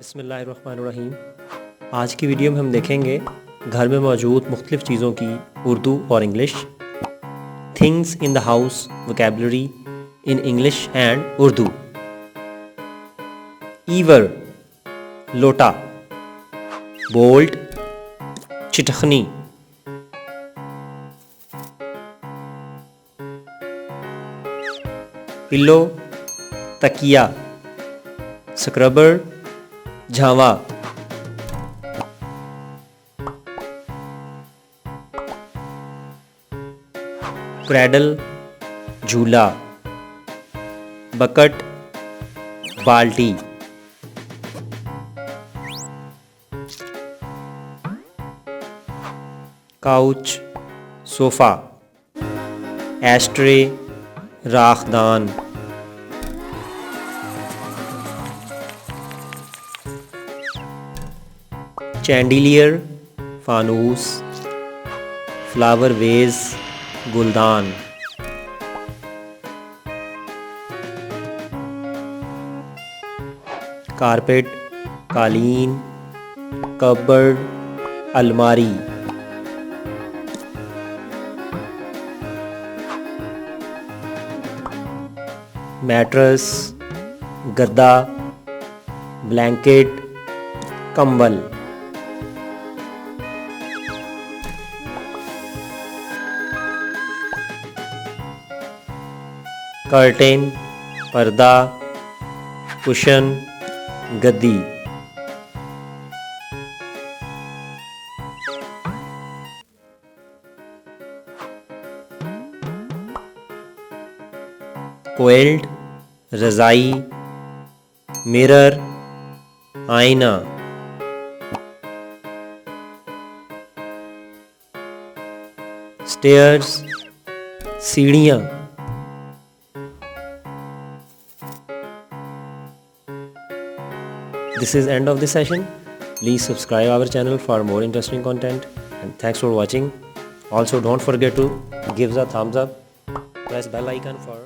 बिस्मिल्लाहिर्रहमानिर्रहीम। आज की वीडियो में हम देखेंगे घर में मौजूद मुख्तलिफ़ चीज़ों की उर्दू और English. Things in the house vocabulary in English and Urdu. Ewer लोटा, बोल्ट चिटखनी, पिल्लो तकिया, स्क्रबर झावा, क्रैडल झूला, बकेट बाल्टी, काउच सोफ़ा, एस्ट्रे राखदान, चैंडिलियर फानूस, फ्लावर वेज गुलदान, कारपेट कालीन, कबर्ड अलमारी, मैट्रेस गद्दा, ब्लैंकेट कंबल, कर्टेन पर्दा, कुशन गद्दी, क्विल्ट रज़ाई, मिरर आईना, स्टेयर्स सीढ़ियाँ। This is end of this session. Please subscribe our channel for more interesting content and thanks for watching. Also don't forget to give the thumbs up, press bell icon for